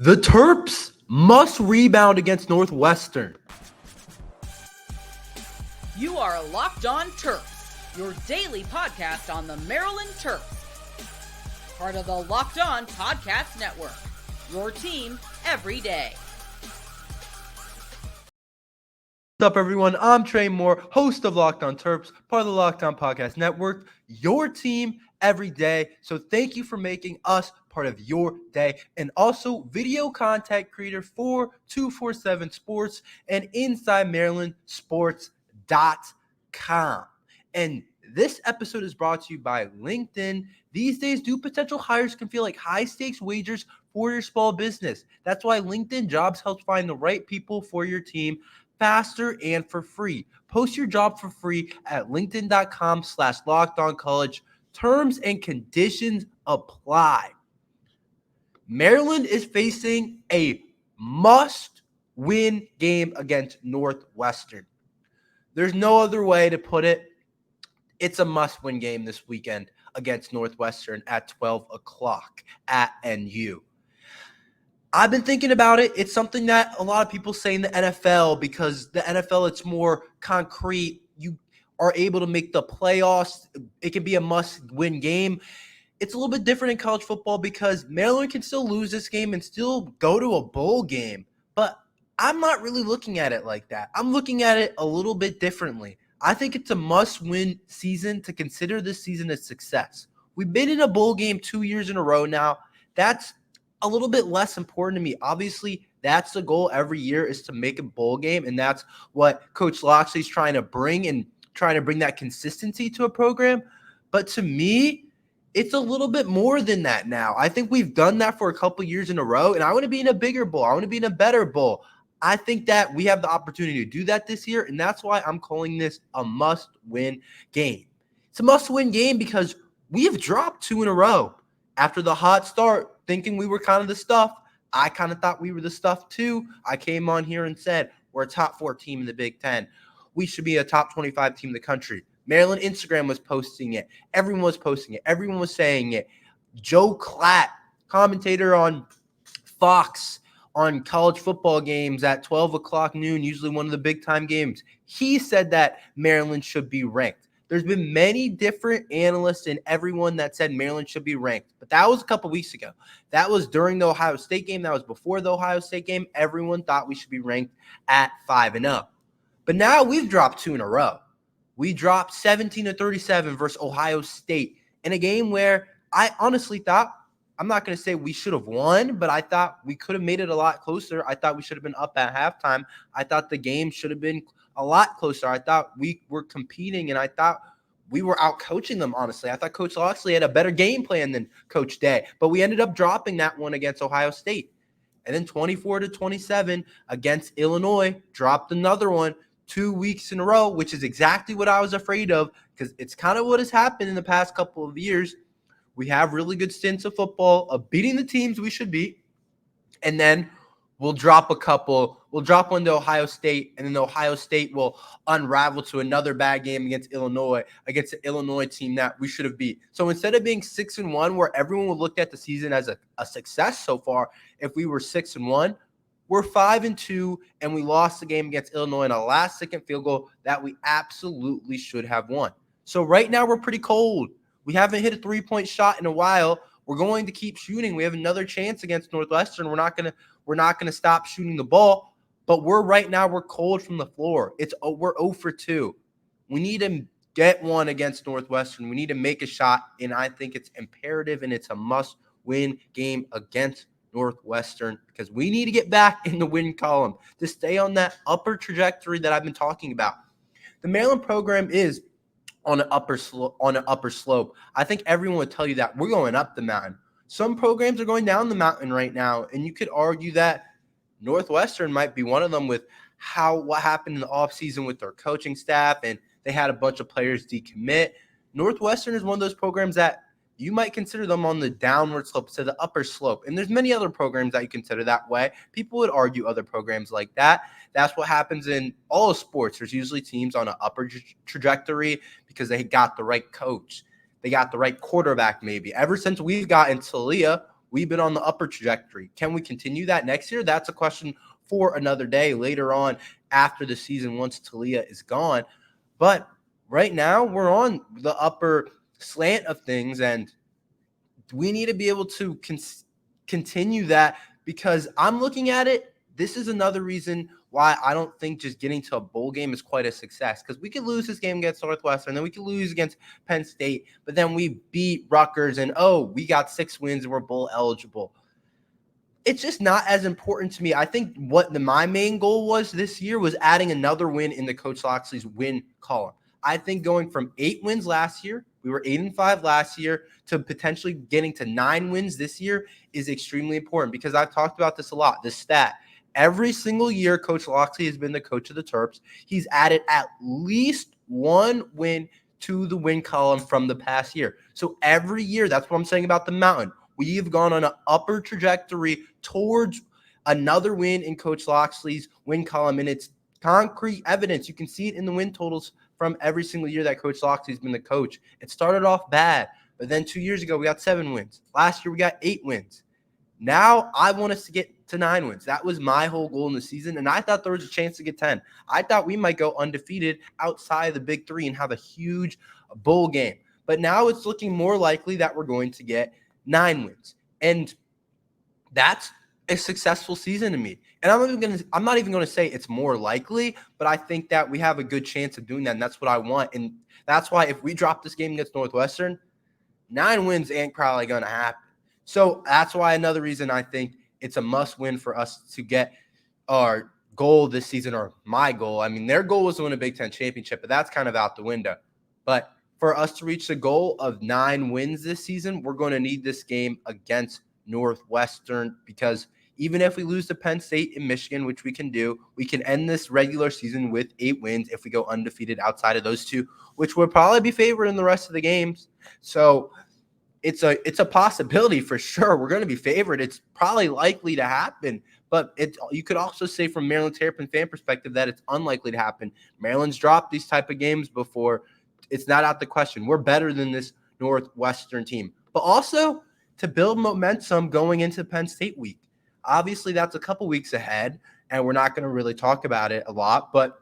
The Terps must rebound against Northwestern. You are Locked On Terps, your daily podcast on the Maryland Terps. Part of the Locked On Podcast Network, your team every day. What's up, everyone? I'm Tre Moore, host of Locked On Terps, part of the Locked On Podcast Network, your team every day. So thank you for making us part of your day, and also video content creator for 247 Sports and Inside Maryland Sports.com. And this episode is brought to you by LinkedIn. These days, potential hires can feel like high-stakes wagers for your small business. That's why LinkedIn Jobs helps find the right people for your team faster and for free. Post your job for free at linkedin.com/lockedoncollege. Terms and conditions apply. Maryland is facing a must-win game against Northwestern. There's no other way to put it. It's a must-win game this weekend against Northwestern at 12 o'clock at NU. I've been thinking about it. It's something that a lot of people say in the NFL, because the NFL, it's more concrete. You are able to make the playoffs. It can be a must-win game. It's a little bit different in college football because Maryland can still lose this game and still go to a bowl game. But I'm not really looking at it like that. I'm looking at it a little bit differently. I think it's a must-win season to consider this season a success. We've been in a bowl game 2 years in a row now. That's a little bit less important to me. Obviously, that's the goal every year, is to make a bowl game, and that's what Coach Loxley's trying to bring, and trying to bring that consistency to a program. But to me, it's a little bit more than that now. I think we've done that for a couple years in a row, and I want to be in a bigger bowl. I want to be in a better bowl. I think that we have the opportunity to do that this year, and that's why I'm calling this a must-win game. It's a must-win game because we have dropped 2 in a row. After the hot start, thinking we were kind of the stuff, I kind of thought we were the stuff too. I came on here and said we're a top 4 team in the Big Ten. We should be a top 25 team in the country. Maryland Instagram was posting it. Everyone was posting it. Everyone was saying it. Joe Klatt, commentator on Fox on college football games at 12 o'clock noon, usually one of the big-time games, he said that Maryland should be ranked. There's been many different analysts and everyone that said Maryland should be ranked, but that was a couple weeks ago. That was during the Ohio State game. That was before the Ohio State game. Everyone thought we should be ranked at 5-0. But now we've dropped 2 in a row. We dropped 17-37 versus Ohio State in a game where I honestly thought, I'm not going to say we should have won, but I thought we could have made it a lot closer. I thought we should have been up at halftime. I thought the game should have been a lot closer. I thought we were competing, and I thought we were out coaching them, honestly. I thought Coach Loxley had a better game plan than Coach Day, but we ended up dropping that one against Ohio State. And then 24-27 against Illinois, dropped another one 2 weeks in a row, which is exactly what I was afraid of, because it's kind of what has happened in the past couple of years. We have really good stints of football, of beating the teams we should beat, and then we'll drop a couple. We'll drop one to Ohio State, and then Ohio State will unravel to another bad game against Illinois, against the Illinois team that we should have beat. So instead of being 6-1, where everyone would look at the season as a success so far, if we were 6-1, we're 5-2, and we lost the game against Illinois in a last-second field goal that we absolutely should have won. So right now we're pretty cold. We haven't hit a three-point shot in a while. We're going to keep shooting. We have another chance against Northwestern. We're not gonna stop shooting the ball. But we're cold from the floor. We're 0 for 2. We need to get one against Northwestern. We need to make a shot, and I think it's imperative, and it's a must-win game against Northwestern, because we need to get back in the win column to stay on that upper trajectory that I've been talking about. The Maryland program is on an upper slope. I think everyone would tell you that we're going up the mountain. Some programs are going down the mountain right now, and you could argue that Northwestern might be one of them with what happened in the offseason with their coaching staff, and they had a bunch of players decommit. Northwestern is one of those programs that you might consider them on the downward slope to the upper slope. And there's many other programs that you consider that way. People would argue other programs like that. That's what happens in all sports. There's usually teams on an upper trajectory because they got the right coach. They got the right quarterback maybe. Ever since we've gotten Talia, we've been on the upper trajectory. Can we continue that next year? That's a question for another day later on after the season once Talia is gone. But right now, we're on the upper slant of things, and we need to be able to continue that, because I'm looking at it. This is another reason why I don't think just getting to a bowl game is quite a success, because we could lose this game against Northwestern, then we could lose against Penn State, but then we beat Rutgers and, we got 6 wins and we're bowl eligible. It's just not as important to me. I think what my main goal was this year was adding another win in the Coach Loxley's win column. I think going from 8 wins last year, we were 8-5 last year, to potentially getting to 9 wins this year is extremely important, because I've talked about this a lot. This stat, every single year Coach Loxley has been the coach of the Terps, he's added at least 1 win to the win column from the past year. So every year, that's what I'm saying about the mountain. We have gone on an upper trajectory towards another win in Coach Loxley's win column, and it's concrete evidence. You can see it in the win totals from every single year that Coach Loxley's been the coach. It started off bad, but then 2 years ago, we got 7 wins. Last year, we got 8 wins. Now, I want us to get to 9 wins. That was my whole goal in the season, and I thought there was a chance to get 10. I thought we might go undefeated outside of the Big Three and have a huge bowl game. But now it's looking more likely that we're going to get 9 wins. And that's a successful season to me. And I'm not even going to say it's more likely, but I think that we have a good chance of doing that, and that's what I want. And that's why if we drop this game against Northwestern, 9 wins ain't probably going to happen. So that's why another reason I think it's a must-win for us to get our goal this season, or my goal. I mean, their goal was to win a Big Ten championship, but that's kind of out the window. But for us to reach the goal of 9 wins this season, we're going to need this game against Northwestern, because even if we lose to Penn State and Michigan, which we can do, we can end this regular season with 8 wins if we go undefeated outside of those 2, which would probably be favored in the rest of the games. So it's a possibility for sure. We're going to be favored. It's probably likely to happen, but you could also say from Maryland Terrapins fan perspective that it's unlikely to happen. Maryland's dropped these type of games before. It's not out the question. We're better than this Northwestern team, but also to build momentum going into Penn State week. Obviously, that's a couple weeks ahead, and we're not going to really talk about it a lot, but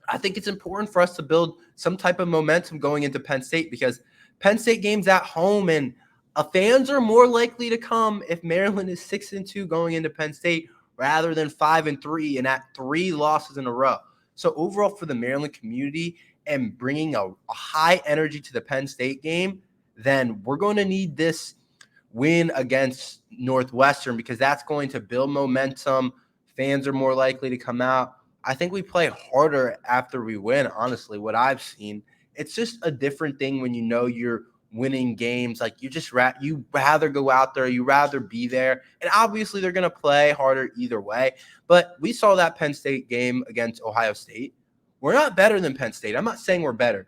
I think it's important for us to build some type of momentum going into Penn State, because Penn State game's at home, and fans are more likely to come if Maryland is 6-2 going into Penn State rather than 5-3 and at 3 losses in a row. So overall, for the Maryland community and bringing a high energy to the Penn State game, then we're going to need this win against Northwestern, because that's going to build momentum. Fans are more likely to come out. I think we play harder after we win, honestly, what I've seen. It's just a different thing when you know you're winning games. Like, you just you rather go out there, you rather be there. And obviously they're going to play harder either way. But we saw that Penn State game against Ohio State. We're not better than Penn State. I'm not saying we're better.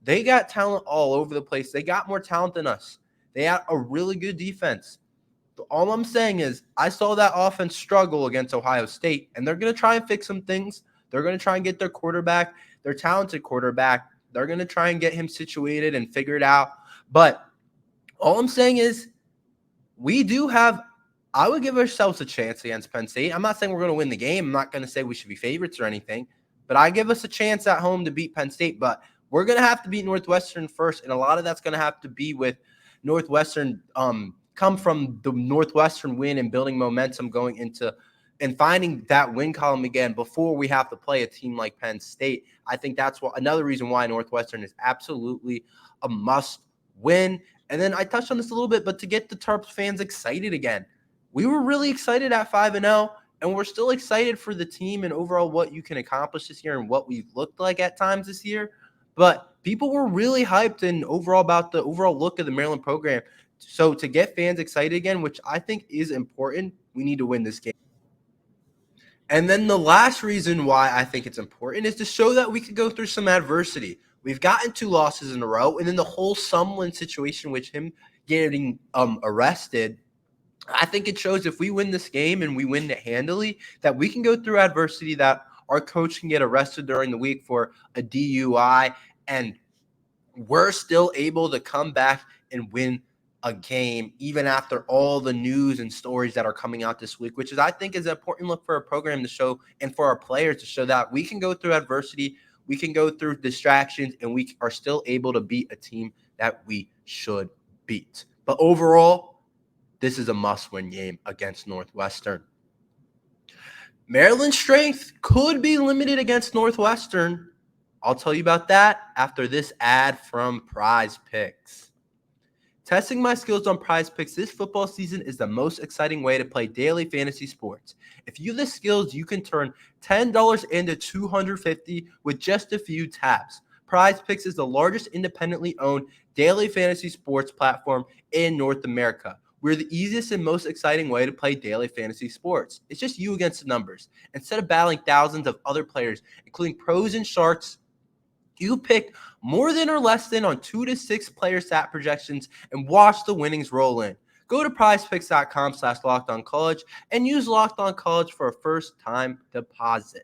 They got talent all over the place. They got more talent than us. They had a really good defense. All I'm saying is I saw that offense struggle against Ohio State, and they're going to try and fix some things. They're going to try and get their quarterback, their talented quarterback. They're going to try and get him situated and figure it out. But all I'm saying is I would give ourselves a chance against Penn State. I'm not saying we're going to win the game. I'm not going to say we should be favorites or anything, but I give us a chance at home to beat Penn State. But we're going to have to beat Northwestern first, and a lot of that's going to have to be with Northwestern come from the Northwestern win and building momentum going into and finding that win column again before we have to play a team like Penn State. I think that's another reason why Northwestern is absolutely a must win. And then I touched on this a little bit, but to get the Terps fans excited again, we were really excited at 5-0, and we're still excited for the team and overall what you can accomplish this year and what we've looked like at times this year. But people were really hyped and overall about the overall look of the Maryland program. So to get fans excited again, which I think is important, we need to win this game. And then the last reason why I think it's important is to show that we could go through some adversity. We've gotten 2 losses in a row, and then the whole Sumlin situation, which him getting arrested, I think it shows if we win this game and we win it handily, that we can go through adversity, that our coach can get arrested during the week for a DUI, and we're still able to come back and win a game, even after all the news and stories that are coming out this week, which is, I think, is an important look for a program to show and for our players to show that we can go through adversity, we can go through distractions, and we are still able to beat a team that we should beat. But overall, this is a must-win game against Northwestern. Maryland's strength could be limited against Northwestern. I'll tell you about that after this ad from Prize Picks. Testing my skills on Prize Picks this football season is the most exciting way to play daily fantasy sports. If you have the skills, you can turn $10 into $250 with just a few taps. Prize Picks is the largest independently owned daily fantasy sports platform in North America. We're the easiest and most exciting way to play daily fantasy sports. It's just you against the numbers. Instead of battling thousands of other players, including pros and sharks, you pick more than or less than on 2 to 6 player stat projections and watch the winnings roll in. Go to prizepicks.com/lockedoncollege and use lockedoncollege for a first-time deposit.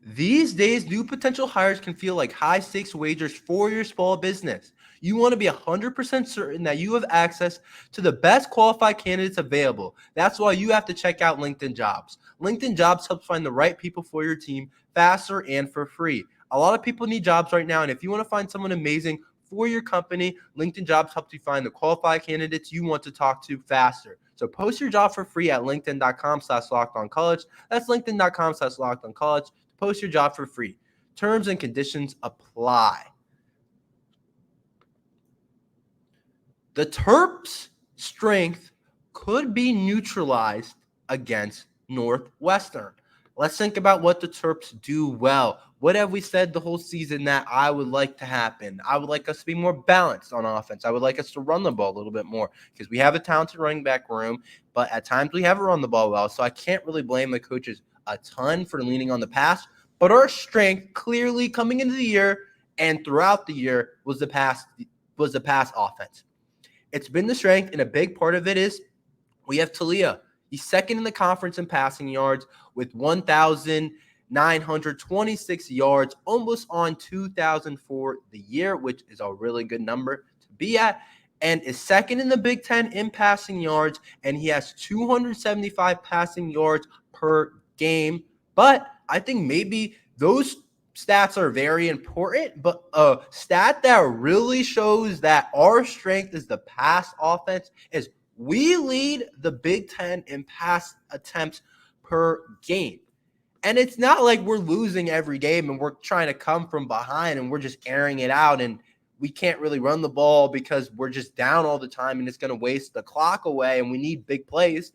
These days, new potential hires can feel like high-stakes wagers for your small business. You want to be 100% certain that you have access to the best qualified candidates available. That's why you have to check out LinkedIn Jobs. LinkedIn Jobs helps find the right people for your team faster and for free. A lot of people need jobs right now, and if you want to find someone amazing for your company, LinkedIn Jobs helps you find the qualified candidates you want to talk to faster. So post your job for free at linkedin.com/lockedoncollege. That's linkedin.com/lockedoncollege. Post your job for free. Terms and conditions apply. The Terps' strength could be neutralized against Northwestern. Let's think about what the Terps do well. What have we said the whole season that I would like to happen? I would like us to be more balanced on offense. I would like us to run the ball a little bit more because we have a talented running back room, but at times we haven't run the ball well, so I can't really blame the coaches a ton for leaning on the pass. But our strength clearly coming into the year and throughout the year was the pass offense. It's been the strength, and a big part of it is we have Talia. He's second in the conference in passing yards with 1,926 yards, almost on 2,000 for the year, which is a really good number to be at, and is second in the Big Ten in passing yards, and he has 275 passing yards per game. But I think maybe those stats are very important, but a stat that really shows that our strength is the pass offense is we lead the Big Ten in pass attempts per game. And it's not like we're losing every game and we're trying to come from behind and we're just airing it out and we can't really run the ball because we're just down all the time and it's going to waste the clock away and we need big plays.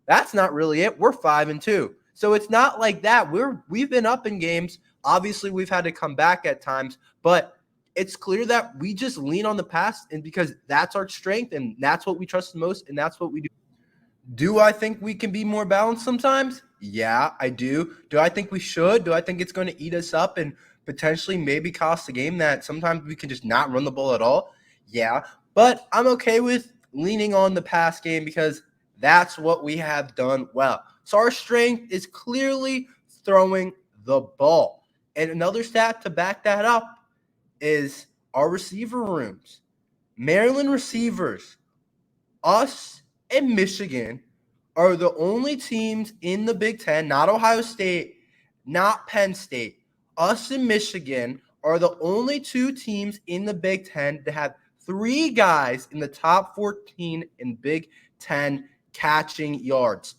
That's not really it. We're 5-2. So it's not like that. We've been up in games. Obviously, we've had to come back at times, but it's clear that we just lean on the pass, and because that's our strength and that's what we trust the most and that's what we do. Do I think we can be more balanced sometimes? Yeah, I do. Do I think we should? Do I think it's going to eat us up and potentially maybe cost the game that sometimes we can just not run the ball at all? Yeah, but I'm okay with leaning on the pass game because that's what we have done well. So our strength is clearly throwing the ball. And another stat to back that up is our receiver rooms. Maryland receivers, us and Michigan are the only teams in the Big Ten, not Ohio State, not Penn State. Us and Michigan are the only two teams in the Big Ten to have 3 guys in the top 14 in Big Ten catching yards.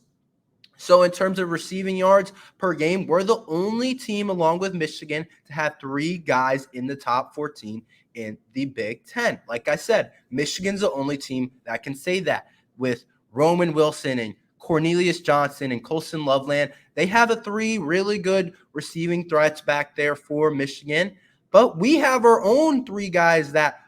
So in terms of receiving yards per game, we're the only team along with Michigan to have 3 guys in the top 14 in the Big Ten. Like I said, Michigan's the only team that can say that with Roman Wilson and Cornelius Johnson and Colson Loveland. They have 3 really good receiving threats back there for Michigan. But we have our own 3 guys that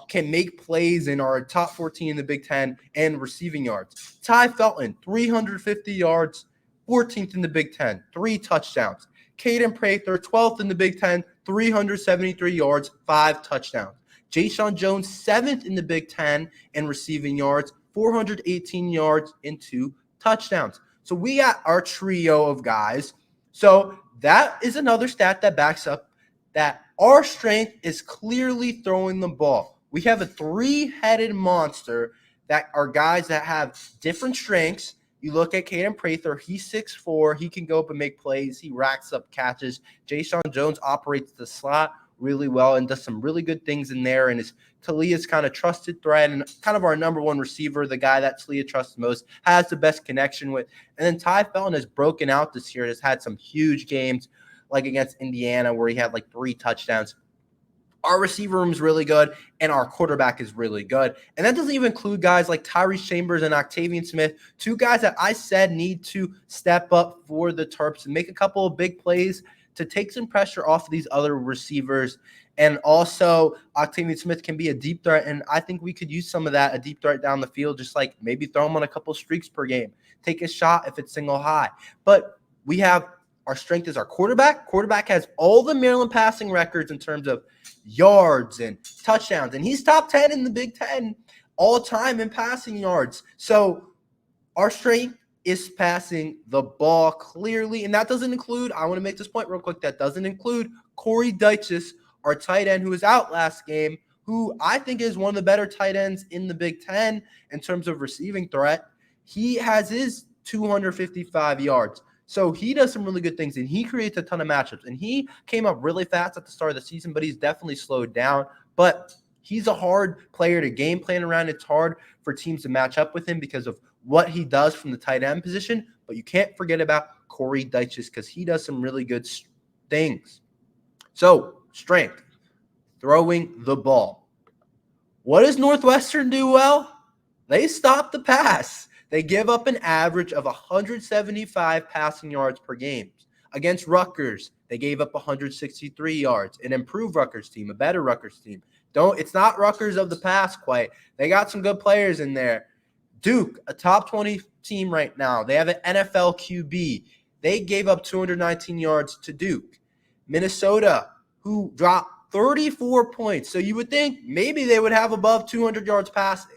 can make plays in our top 14 in the Big Ten and receiving yards. Ty Felton, 350 yards, 14th in the Big Ten, 3 touchdowns. Caden Prather, 12th in the Big Ten, 373 yards, 5 touchdowns. Jayshon Jones, 7th in the Big Ten in receiving yards, 418 yards and 2 touchdowns. So we got our trio of guys. So that is another stat that backs up that our strength is clearly throwing the ball. we have a three-headed monster that are guys that have different strengths. You look at Caden Prather, he's 6'4", he can go up and make plays, he racks up catches. Jaysean Jones operates the slot really well and does some really good things in there, and is Talia's kind of trusted threat and kind of our number one receiver, the guy that Talia trusts most, has the best connection with. And then Ty Felton has broken out this year, has had some huge games, like against Indiana where he had like 3 touchdowns. Our receiver room is really good, and our quarterback is really good. And that doesn't even include guys like Tyrese Chambers and Octavian Smith, 2 guys that I said need to step up for the Terps and make a couple of big plays to take some pressure off of these other receivers. And also, Octavian Smith can be a deep threat, and I think we could use some of that, a deep threat down the field, just like maybe throw him on a couple streaks per game. Take a shot if it's single high. But we have our strength is our quarterback. Quarterback has all the Maryland passing records in terms of yards and touchdowns, and he's top 10 in the Big Ten all time in passing yards. So our strength is passing the ball clearly, and that doesn't include, I want to make this point real quick, that doesn't include Corey Dyches, our tight end who was out last game, who I think is one of the better tight ends in the Big Ten in terms of receiving threat. He has his 255 yards. So he does some really good things, and he creates a ton of matchups. And he came up really fast at the start of the season, but he's definitely slowed down. But he's a hard player to game plan around. It's hard for teams to match up with him because of what he does from the tight end position. But you can't forget about Corey Dyches because he does some really good things. So, strength, throwing the ball. What does Northwestern do well? They stop the pass. They give up an average of 175 passing yards per game. Against Rutgers, they gave up 163 yards. An improved Rutgers team, a better Rutgers team. It's not Rutgers of the past quite. They got some good players in there. Duke, a top 20 team right now. They have an NFL QB. They gave up 219 yards to Duke. Minnesota, who dropped 34 points. So you would think maybe they would have above 200 yards passing.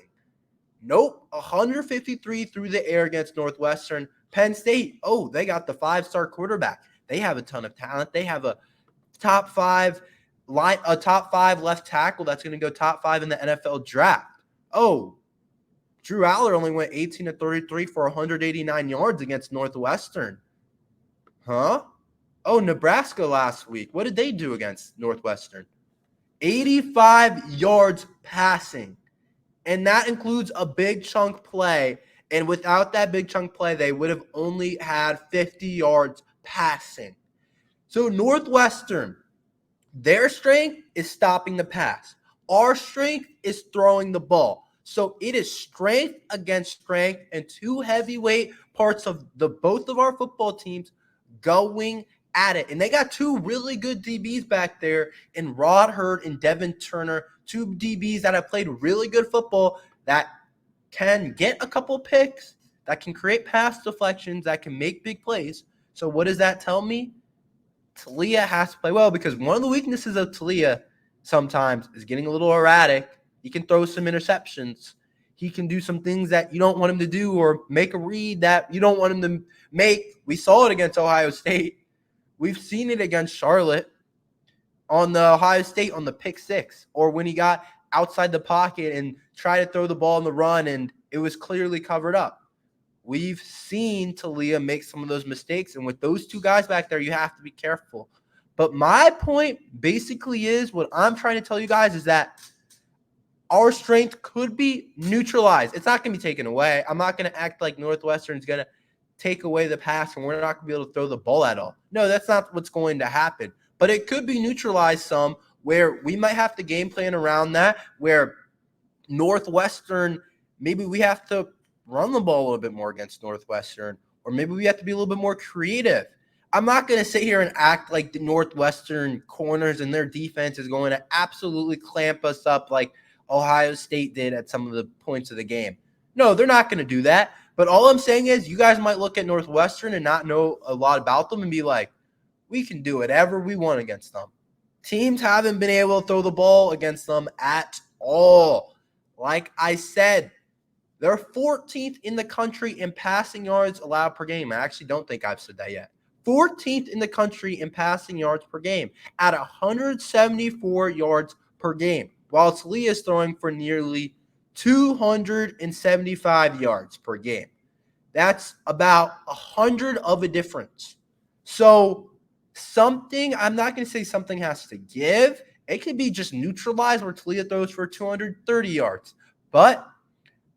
Nope, 153 through the air against Northwestern. Penn State, they got the 5-star quarterback. They have a ton of talent. They have a top 5 left tackle that's going to go top 5 in the NFL draft. Drew Aller only went 18 to 33 for 189 yards against Northwestern. Huh? Nebraska last week. What did they do against Northwestern? 85 yards passing. And that includes a big chunk play. And without that big chunk play, they would have only had 50 yards passing. So Northwestern, their strength is stopping the pass. Our strength is throwing the ball. So it is strength against strength and 2 heavyweight parts of both of our football teams going at it. And they got 2 really good DBs back there in Rod Hurd and Devin Turner, 2 DBs that have played really good football that can get a couple picks, that can create pass deflections, that can make big plays. So what does that tell me? Talia has to play well, because one of the weaknesses of Talia sometimes is getting a little erratic. He can throw some interceptions. He can do some things that you don't want him to do, or make a read that you don't want him to make. We saw it against Ohio State. We've seen it against Charlotte on the Ohio State on the pick 6, or when he got outside the pocket and tried to throw the ball in the run and it was clearly covered up. We've seen Talia make some of those mistakes, and with those 2 guys back there, you have to be careful. But my point basically is, what I'm trying to tell you guys is that our strength could be neutralized. It's not going to be taken away. I'm not going to act like Northwestern's going to take away the pass and we're not going to be able to throw the ball at all. No, that's not what's going to happen. But it could be neutralized some, where we might have to game plan around that, where Northwestern, maybe we have to run the ball a little bit more against Northwestern, or maybe we have to be a little bit more creative. I'm not going to sit here and act like the Northwestern corners and their defense is going to absolutely clamp us up like Ohio State did at some of the points of the game. No, they're not going to do that. But all I'm saying is, you guys might look at Northwestern and not know a lot about them and be like, we can do whatever we want against them. Teams haven't been able to throw the ball against them at all. Like I said, they're 14th in the country in passing yards allowed per game. I actually don't think I've said that yet. 14th in the country in passing yards per game at 174 yards per game. while Talia is throwing for nearly 275 yards per game. That's about 100 of a difference. So I'm not going to say something has to give. It could be just neutralized where Talia throws for 230 yards. But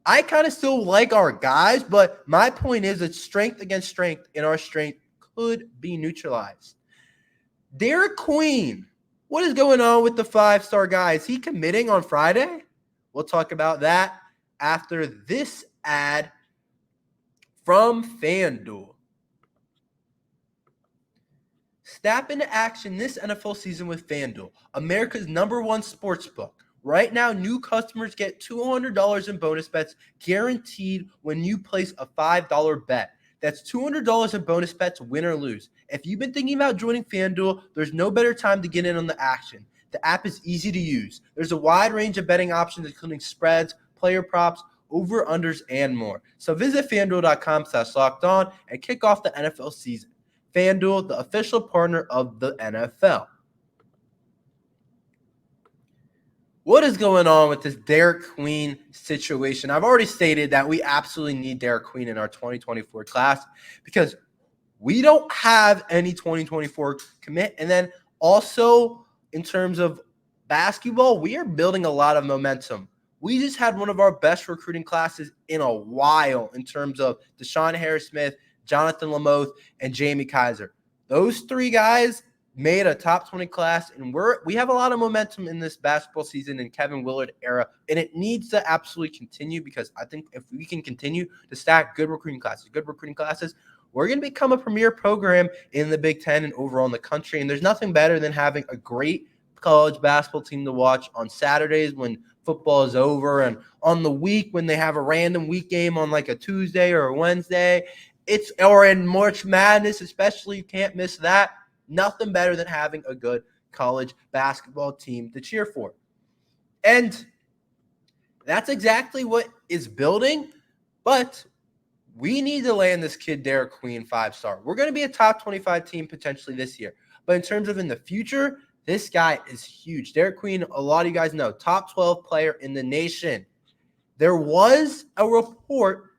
I kind of still like our guys, but my point is it's strength against strength, and our strength could be neutralized. Derik Queen, what is going on with the 5-star guy? Is he committing on Friday? We'll talk about that after this ad from FanDuel. Snap into action this NFL season with FanDuel, America's #1 sportsbook. Right now, new customers get $200 in bonus bets guaranteed when you place a $5 bet. That's $200 in bonus bets, win or lose. If you've been thinking about joining FanDuel, there's no better time to get in on the action. The app is easy to use. There's a wide range of betting options, including spreads, player props, over-unders, and more. So visit FanDuel.com/lockedon and kick off the NFL season. FanDuel, the official partner of the NFL. What is going on with this Derik Queen situation? I've already stated that we absolutely need Derik Queen in our 2024 class because we don't have any 2024 commit. And then also in terms of basketball, we are building a lot of momentum. We just had one of our best recruiting classes in a while in terms of Deshaun Harris-Smith, Jonathan Lamoth, and Jamie Kaiser. Those three guys made a top 20 class, and we have a lot of momentum in this basketball season in Kevin Willard era, and it needs to absolutely continue because I think if we can continue to stack good recruiting classes, we're going to become a premier program in the Big Ten and overall in the country, and there's nothing better than having a great college basketball team to watch on Saturdays when football is over and on the week when they have a random week game on like a Tuesday or a Wednesday. Or in March Madness, especially, you can't miss that. Nothing better than having a good college basketball team to cheer for. And that's exactly what is building, but we need to land this kid, Derik Queen, 5-star. We're going to be a top 25 team potentially this year. But in terms of in the future, this guy is huge. Derik Queen, a lot of you guys know, top 12 player in the nation. There was a report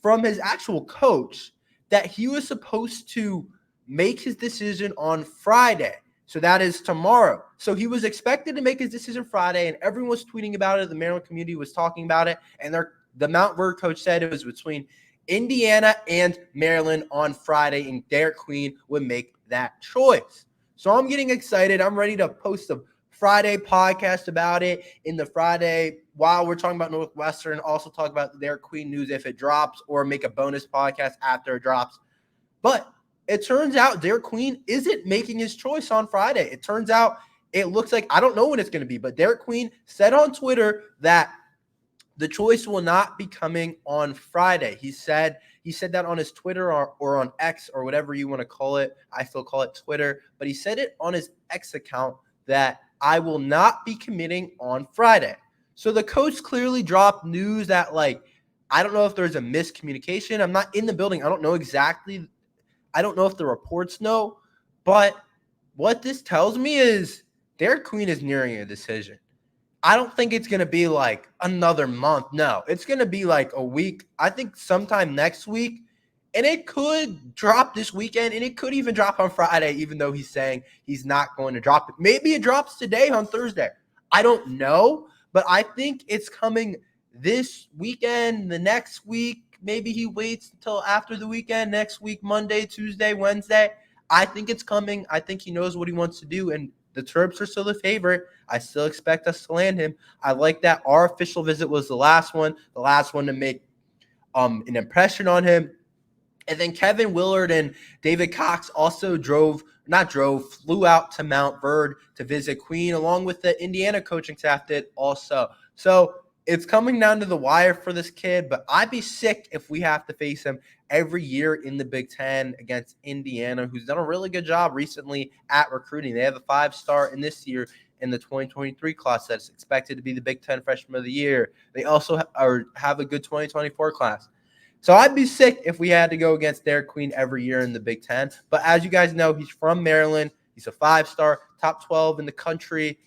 from his actual coach that he was supposed to make his decision on Friday. So that is tomorrow. So he was expected to make his decision Friday, and everyone was tweeting about it. The Maryland community was talking about it, and the Mount Vernon coach said it was between Indiana and Maryland on Friday, and Derik Queen would make that choice. So I'm getting excited. I'm ready to post a Friday podcast about it in the Friday while we're talking about Northwestern, also talk about the Derik Queen news if it drops or make a bonus podcast after it drops. But it turns out Derik Queen isn't making his choice on Friday. It turns out it looks like, I don't know when it's going to be, but Derik Queen said on Twitter that the choice will not be coming on Friday. He said that on his Twitter or on X or whatever you want to call it. I still call it Twitter, but he said it on his X account that I will not be committing on Friday. So the coach clearly dropped news that, like, I don't know if there's a miscommunication. I'm not in the building. I don't know exactly. I don't know if the reports know, but what this tells me is Derik Queen is nearing a decision. I don't think it's going to be like another month. No, it's going to be like a week. I think sometime next week, and it could drop this weekend, and it could even drop on Friday, even though he's saying he's not going to drop it. Maybe it drops today on Thursday. I don't know, but I think it's coming this weekend, the next week. Maybe he waits until after the weekend, next week, Monday, Tuesday, Wednesday. I think it's coming. I think he knows what he wants to do, and the Terps are still the favorite. I still expect us to land him. I like that our official visit was the last one to make an impression on him. And then Kevin Willard and David Cox also flew out to Mount Vernon to visit Queen, along with the Indiana coaching staff did also. So it's coming down to the wire for this kid, but I'd be sick if we have to face him every year in the Big Ten against Indiana, who's done a really good job recently at recruiting. They have a 5-star in this year in the 2023 class that's expected to be the Big Ten Freshman of the Year. They also have a good 2024 class. So I'd be sick if we had to go against Derik Queen every year in the Big Ten. But as you guys know, he's from Maryland. He's a 5-star, top 12 in the country.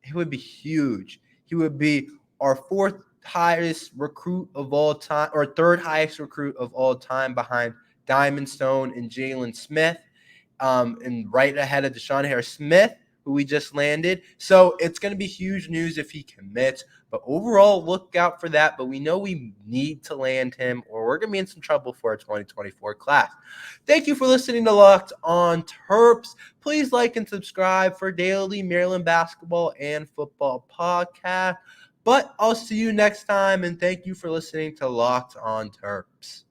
It would be huge. he would be our fourth highest recruit of all time, or third highest recruit of all time, behind Diamond Stone and Jalen Smith, and right ahead of Deshaun Harris-Smith, who we just landed. So it's going to be huge news if he commits. But overall, look out for that. But we know we need to land him, or we're going to be in some trouble for our 2024 class. Thank you for listening to Locked on Terps. Please like and subscribe for daily Maryland basketball and football podcast. But I'll see you next time, and thank you for listening to Locked on Terps.